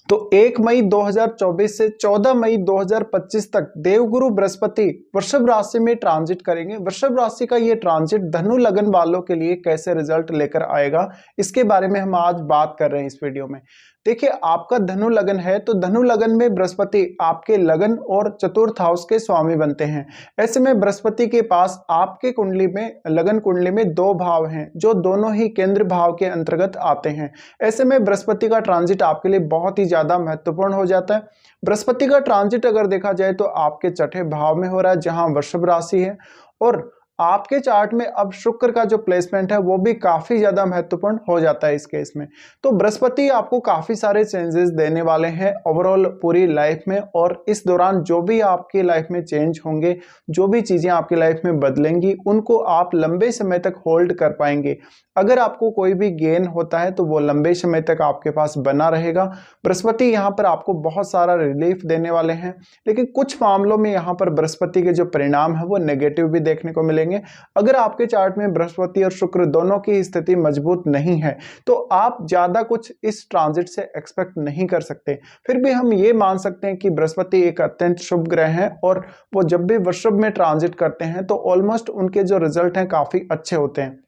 तो 1 मई 2024 से 14 मई 2025 तक देवगुरु बृहस्पति वृषभ राशि में ट्रांजिट करेंगे। वृषभ राशि का ये ट्रांजिट धनु लगन वालों के लिए कैसे रिजल्ट लेकर आएगा, इसके बारे में हम आज बात कर रहे हैं इस वीडियो में। देखिए, आपका धनु लगन है तो धनु लगन में बृहस्पति आपके लगन और चतुर्थ हाउस के स्वामी बनते हैं। ऐसे में बृहस्पति के पास आपके कुंडली में, लगन कुंडली में 2 भाव हैं जो दोनों ही केंद्र भाव के अंतर्गत आते हैं। ऐसे में बृहस्पति का ट्रांजिट आपके लिए बहुत ही ज्यादा महत्वपूर्ण हो जाता है। बृहस्पति का ट्रांजिट अगर देखा जाए तो आपके छठे भाव में हो रहा है जहां वृषभ राशि है, और आपके चार्ट में अब शुक्र का जो प्लेसमेंट है वो भी काफी ज्यादा महत्वपूर्ण हो जाता है इस केस में। तो बृहस्पति आपको काफी सारे चेंजेस देने वाले हैं ओवरऑल पूरी लाइफ में, और इस दौरान जो भी आपकी लाइफ में चेंज होंगे, जो भी चीजें आपकी लाइफ में बदलेंगी, उनको आप लंबे समय तक होल्ड कर पाएंगे। अगर आपको कोई भी गेन होता है तो वो लंबे समय तक आपके पास बना रहेगा। बृहस्पति यहाँ पर आपको बहुत सारा रिलीफ देने वाले हैं, लेकिन कुछ मामलों में यहाँ पर बृहस्पति के जो परिणाम है वो नेगेटिव भी देखने को मिलेंगे। अगर आपके चार्ट में बृहस्पति और शुक्र दोनों की स्थिति मजबूत नहीं है तो आप ज्यादा कुछ इस ट्रांजिट से एक्सपेक्ट नहीं कर सकते। फिर भी हम ये मान सकते हैं कि बृहस्पति एक अत्यंत शुभ ग्रह है, और वो जब भी वृषभ में ट्रांजिट करते हैं तो ऑलमोस्ट उनके जो रिजल्ट हैं काफी अच्छे होते हैं।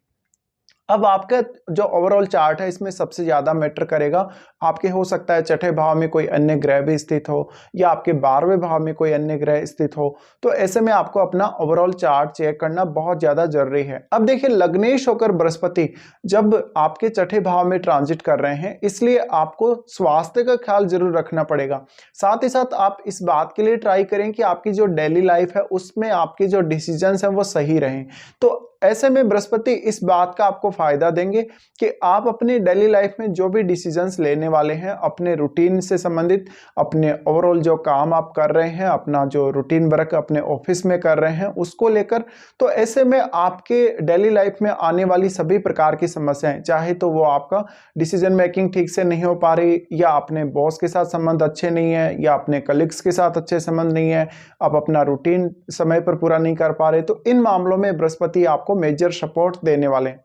अब आपका जो ओवरऑल चार्ट है इसमें सबसे ज्यादा मैटर करेगा, आपके हो सकता है छठे भाव में कोई अन्य ग्रह भी स्थित हो या आपके 12वें भाव में कोई अन्य ग्रह स्थित हो, तो ऐसे में आपको अपना ओवरऑल चार्ट चेक करना बहुत ज्यादा जरूरी है। अब देखिए, लग्नेश होकर बृहस्पति जब आपके छठे भाव में ट्रांजिट कर रहे हैं, इसलिए आपको स्वास्थ्य का ख्याल जरूर रखना पड़ेगा। साथ ही साथ आप इस बात के लिए ट्राई करें कि आपकी जो डेली लाइफ है उसमें आपके जो डिसीजंस हैं वो सही रहें। तो ऐसे में बृहस्पति इस बात का आपको फायदा देंगे कि आप अपनी डेली लाइफ में जो भी डिसीजंस लेने वाले हैं, अपने रूटीन से संबंधित, अपने ओवरऑल जो काम आप कर रहे हैं, अपना जो रूटीन वर्क अपने ऑफिस में कर रहे हैं उसको लेकर, तो ऐसे में आपके डेली लाइफ में आने वाली सभी प्रकार की समस्याएं, चाहे तो वो आपका डिसीजन मेकिंग ठीक से नहीं हो पा रही, या अपने बॉस के साथ संबंध अच्छे नहीं है, या अपने कलीग्स के साथ अच्छे संबंध नहीं है, आप अपना रूटीन समय पर पूरा नहीं कर पा रहे, तो इन मामलों में बृहस्पति आपको मेजर सपोर्ट देने वाले हैं।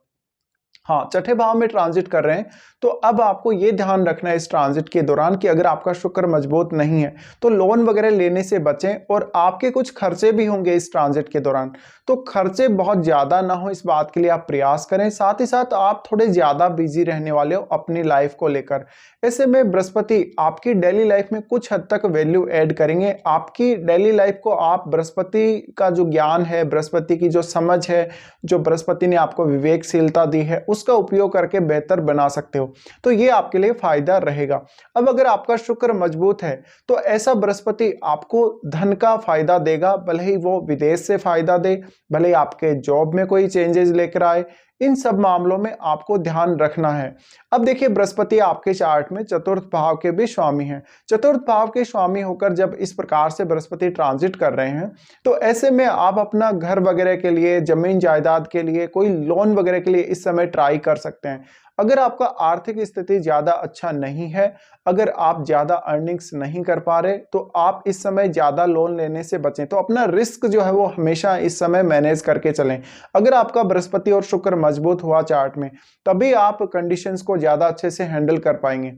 हाँ, छठे भाव में ट्रांजिट कर रहे हैं तो अब आपको ये ध्यान रखना है इस ट्रांजिट के दौरान कि अगर आपका शुक्र मजबूत नहीं है तो लोन वगैरह लेने से बचें, और आपके कुछ खर्चे भी होंगे इस ट्रांजिट के दौरान, तो खर्चे बहुत ज्यादा ना हो इस बात के लिए आप प्रयास करें। साथ ही साथ आप थोड़े ज्यादा बिजी रहने वाले हो अपनी लाइफ को लेकर। ऐसे में बृहस्पति आपकी डेली लाइफ में कुछ हद तक वैल्यू ऐड करेंगे। आपकी डेली लाइफ को आप बृहस्पति का जो ज्ञान है, बृहस्पति की जो समझ है, जो बृहस्पति ने आपको विवेकशीलता दी है, उसका उपयोग करके बेहतर बना सकते हो, तो ये आपके लिए फायदा रहेगा। अब अगर आपका शुक्र मजबूत है तो ऐसा बृहस्पति आपको धन का फायदा देगा, भले ही वो विदेश से फायदा दे, भले ही आपके जॉब में कोई चेंजेस लेकर आए, इन सब मामलों में आपको ध्यान रखना है। अब देखिए, बृहस्पति आपके चार्ट में चतुर्थ भाव के भी स्वामी हैं। चतुर्थ भाव के स्वामी होकर जब इस प्रकार से बृहस्पति ट्रांजिट कर रहे हैं तो ऐसे में आप अपना घर वगैरह के लिए, जमीन जायदाद के लिए, कोई लोन वगैरह के लिए इस समय ट्राई कर सकते हैं। अगर आपका आर्थिक स्थिति ज्यादा अच्छा नहीं है, अगर आप ज्यादा अर्निंग्स नहीं कर पा रहे, तो आप इस समय ज्यादा लोन लेने से बचें। तो अपना रिस्क जो है वो हमेशा इस समय मैनेज करके चलें। अगर आपका बृहस्पति और शुक्र मजबूत हुआ चार्ट में, तभी आप कंडीशंस को ज्यादा अच्छे से हैंडल कर पाएंगे।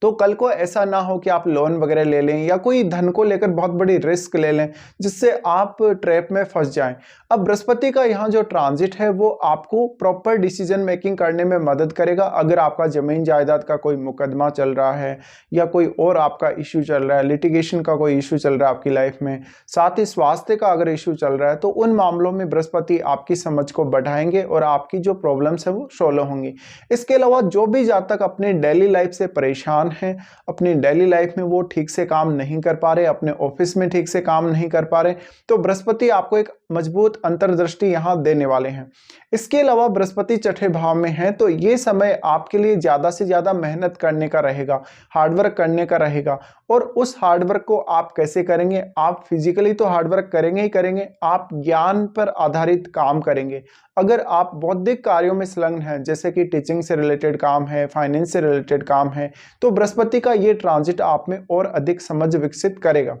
तो कल को ऐसा ना हो कि आप लोन वगैरह ले लें या कोई धन को लेकर बहुत बड़ी रिस्क ले लें जिससे आप ट्रैप में फंस जाएं। अब बृहस्पति का यहाँ जो ट्रांजिट है वो आपको प्रॉपर डिसीजन मेकिंग करने में मदद करेगा। अगर आपका जमीन जायदाद का कोई मुकदमा चल रहा है या कोई और आपका इश्यू चल रहा है, लिटिगेशन का कोई इश्यू चल रहा है आपकी लाइफ में, साथ ही स्वास्थ्य का अगर इश्यू चल रहा है, तो उन मामलों में बृहस्पति आपकी समझ को बढ़ाएंगे और आपकी जो प्रॉब्लम्स है वो सोल्व होंगी। इसके अलावा जो भी जातक अपनी डेली लाइफ से परेशान हैं, अपनी डेली लाइफ में वो ठीक से काम नहीं कर पा रहे, अपने ऑफिस में ठीक से काम नहीं कर पा रहे, तो बृहस्पति आपको एक मजबूत अंतर्दृष्टि यहां देने वाले हैं। इसके अलावा बृहस्पति छठे भाव में है तो ये समय आपके लिए ज्यादा से ज्यादा मेहनत करने का रहेगा, हार्डवर्क करने का रहेगा। और उस हार्डवर्क को आप कैसे करेंगे? आप फिजिकली तो हार्डवर्क करेंगे ही करेंगे, आप ज्ञान पर आधारित काम करेंगे। अगर आप बौद्धिक कार्यों में संलग्न हैं, जैसे कि टीचिंग से रिलेटेड काम है, फाइनेंस से रिलेटेड काम है, तो बृहस्पति का ये ट्रांजिट आप में और अधिक समझ विकसित करेगा।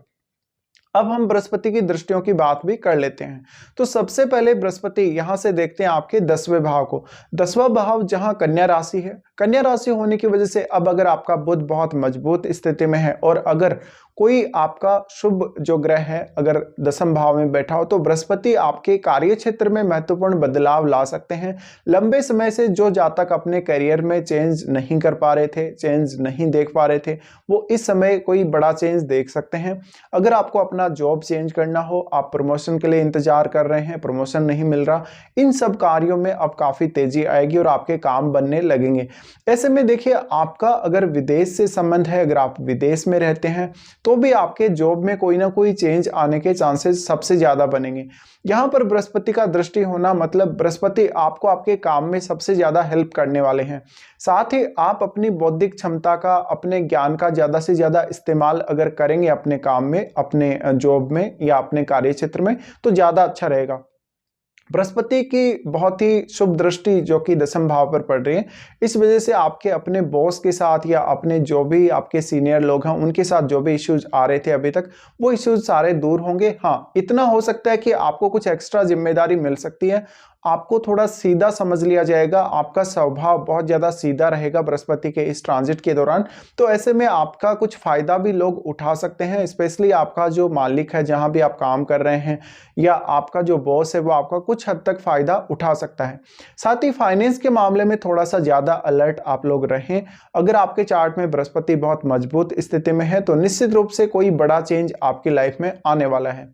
अब हम बृहस्पति की दृष्टियों की बात भी कर लेते हैं। तो सबसे पहले बृहस्पति यहां से देखते हैं आपके 10वें भाव को। 10वां भाव जहां कन्या राशि है, कन्या राशि होने की वजह से अब अगर आपका बुध बहुत मजबूत स्थिति में है और अगर कोई आपका शुभ जो ग्रह है अगर 10वें भाव में बैठा हो तो बृहस्पति आपके कार्य क्षेत्र में महत्वपूर्ण बदलाव ला सकते हैं। लंबे समय से जो जातक अपने करियर में चेंज नहीं कर पा रहे थे, चेंज नहीं देख पा रहे थे, वो इस समय कोई बड़ा चेंज देख सकते हैं। अगर आपको अपना जॉब चेंज करना हो, आप प्रमोशन के लिए इंतजार कर रहे हैं, प्रमोशन नहीं मिल रहा, इन सब कार्यों में अब काफी तेजी आएगी और आपके काम बनने लगेंगे। ऐसे में देखिए आपका अगर विदेश से संबंध है, अगर आप विदेश में रहते हैं तो भी आपके जॉब में कोई ना कोई चेंज आने के चांसेस सबसे ज्यादा बनेंगे। यहां पर बृहस्पति का दृष्टि होना मतलब बृहस्पति आपको आपके काम में सबसे ज्यादा हेल्प करने वाले हैं। साथ ही आप अपनी बौद्धिक क्षमता का, अपने ज्ञान का ज्यादा से ज्यादा इस्तेमाल अगर करेंगे अपने काम में, अपने जॉब में या अपने कार्य क्षेत्र में, तो ज्यादा अच्छा रहेगा। बृहस्पति की बहुत ही शुभ दृष्टि जो कि 10वें भाव पर पड़ रही है, इस वजह से आपके अपने बॉस के साथ या अपने जो भी आपके सीनियर लोग हैं उनके साथ जो भी इश्यूज आ रहे थे अभी तक, वो इश्यूज सारे दूर होंगे। हाँ, इतना हो सकता है कि आपको कुछ एक्स्ट्रा जिम्मेदारी मिल सकती है, आपको थोड़ा सीधा समझ लिया जाएगा, आपका स्वभाव बहुत ज्यादा सीधा रहेगा बृहस्पति के इस ट्रांजिट के दौरान। तो ऐसे में आपका कुछ फायदा भी लोग उठा सकते हैं, स्पेशली आपका जो मालिक है जहां भी आप काम कर रहे हैं या आपका जो बॉस है वो आपका कुछ हद तक फायदा उठा सकता है। साथ ही फाइनेंस के मामले में थोड़ा सा ज्यादा अलर्ट आप लोग रहें। अगर आपके चार्ट में बृहस्पति बहुत मजबूत स्थिति में है तो निश्चित रूप से कोई बड़ा चेंज आपकी लाइफ में आने वाला है।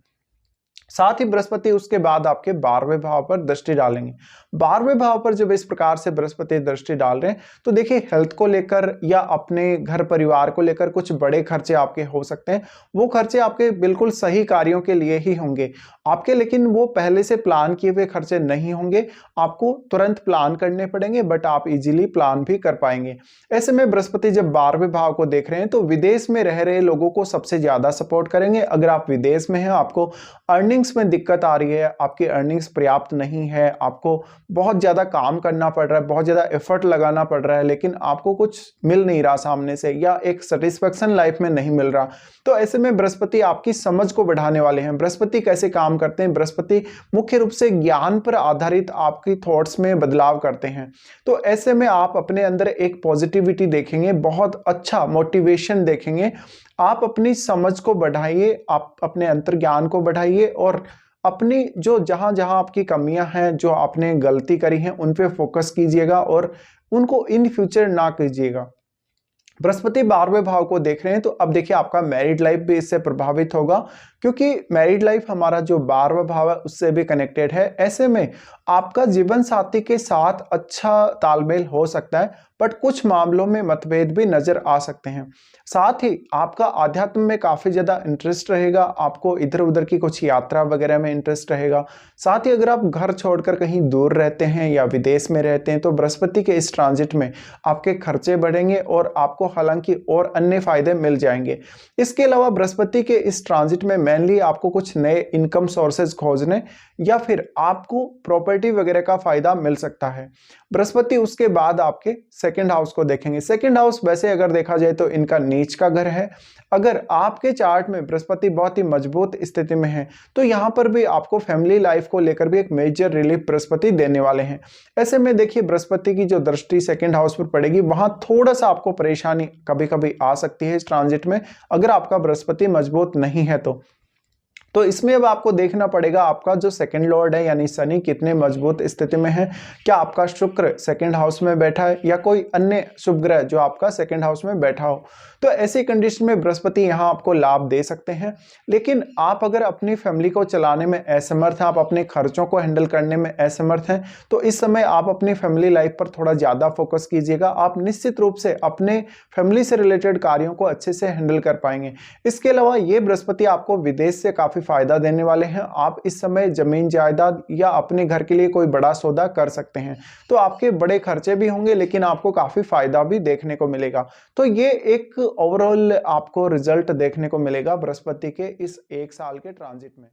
साथ ही बृहस्पति उसके बाद आपके 12वें भाव पर दृष्टि डालेंगे। 12वें भाव पर जब इस प्रकार से बृहस्पति दृष्टि डाल रहे हैं तो देखिए हेल्थ को लेकर या अपने घर परिवार को लेकर कुछ बड़े खर्चे आपके हो सकते हैं। वो खर्चे आपके बिल्कुल सही कार्यों के लिए ही होंगे आपके, लेकिन वो पहले से प्लान किए हुए खर्चे नहीं होंगे। आपको तुरंत प्लान करने पड़ेंगे बट आप इजीली प्लान भी कर पाएंगे। ऐसे में बृहस्पति जब 12वें भाव को देख रहे हैं तो विदेश में रह रहे लोगों को सबसे ज्यादा सपोर्ट करेंगे। अगर आप विदेश में हैं, आपको अर्निंग्स में दिक्कत आ रही है, आपकी अर्निंग्स पर्याप्त नहीं है, आपको बहुत ज्यादा काम करना पड़ रहा है, बहुत ज्यादा एफर्ट लगाना पड़ रहा है, लेकिन आपको कुछ मिल नहीं रहा सामने से या एक सेटिस्फेक्शन लाइफ में नहीं मिल रहा, तो ऐसे में बृहस्पति आपकी समझ को बढ़ाने वाले हैं। बृहस्पति कैसे काम करते हैं? बृहस्पति मुख्य रूप से ज्ञान पर आधारित आपकी थॉट्स में बदलाव करते हैं। तो ऐसे में आप अपने अंदर एक पॉजिटिविटी देखेंगे, बहुत अच्छा मोटिवेशन देखेंगे। आप अपनी समझ को बढ़ाइए, आप अपने अंतर्ज्ञान को बढ़ाइए और अपनी जो जहां जहां आपकी कमियां हैं, जो आपने गलती करी है, उन पे फोकस कीजिएगा और उनको इन फ्यूचर ना कीजिएगा। बृहस्पति 12वें भाव को देख रहे हैं तो अब देखिए आपका मैरिड लाइफ भी इससे प्रभावित होगा, क्योंकि मैरिड लाइफ हमारा जो 12वां भाव है उससे भी कनेक्टेड है। ऐसे में आपका जीवन साथी के साथ अच्छा तालमेल हो सकता है बट कुछ मामलों में मतभेद भी नजर आ सकते हैं। साथ ही आपका आध्यात्म में काफी ज्यादा इंटरेस्ट रहेगा, आपको इधर उधर की कुछ यात्रा वगैरह में इंटरेस्ट रहेगा। साथ ही अगर आप घर छोड़कर कहीं दूर रहते हैं या विदेश में रहते हैं तो बृहस्पति के इस ट्रांजिट में आपके खर्चे बढ़ेंगे और आपको हालांकि और अन्य फायदे मिल जाएंगे। इसके अलावा बृहस्पति के इस ट्रांजिट में मेनली आपको कुछ नए इनकम सोर्सेज खोजने या फिर आपको प्रॉपर्टी वगैरह का फायदा मिल सकता है। बृहस्पति उसके बाद आपके सेकंड हाउस को देखेंगे। सेकंड हाउस वैसे अगर देखा जाए तो इनका नीच का घर है। अगर आपके चार्ट में बृहस्पति बहुत ही मजबूत स्थिति में है तो यहां पर भी आपको फैमिली लाइफ को लेकर भी एक मेजर रिलीफ बृहस्पति देने वाले हैं। ऐसे में देखिए बृहस्पति की जो दृष्टि सेकंड हाउस पर पड़ेगी वहां थोड़ा सा आपको परेशानी कभी कभी आ सकती है इस ट्रांजिट में, अगर आपका बृहस्पति मजबूत नहीं है तो इसमें अब आपको देखना पड़ेगा आपका जो सेकंड लॉर्ड है यानी शनि कितने मजबूत स्थिति में है। क्या आपका शुक्र सेकंड हाउस में बैठा है या कोई अन्य शुभ ग्रह जो आपका सेकंड हाउस में बैठा हो। तो ऐसी कंडीशन में बृहस्पति यहां आपको लाभ दे सकते हैं, लेकिन आप अगर अपनी फैमिली को चलाने में असमर्थ हैं, आप अपने खर्चों को हैंडल करने में असमर्थ हैं, तो इस समय आप अपनी फैमिली लाइफ पर थोड़ा ज्यादा फोकस कीजिएगा। आप निश्चित रूप से अपने फैमिली से रिलेटेड कार्यों को अच्छे से हैंडल कर पाएंगे। इसके अलावा ये बृहस्पति आपको विदेश से काफी फायदा देने वाले हैं। आप इस समय जमीन जायदाद या अपने घर के लिए कोई बड़ा सौदा कर सकते हैं, तो आपके बड़े खर्चे भी होंगे लेकिन आपको काफी फायदा भी देखने को मिलेगा। तो ये एक ओवरऑल आपको रिजल्ट देखने को मिलेगा बृहस्पति के इस 1 साल के ट्रांजिट में।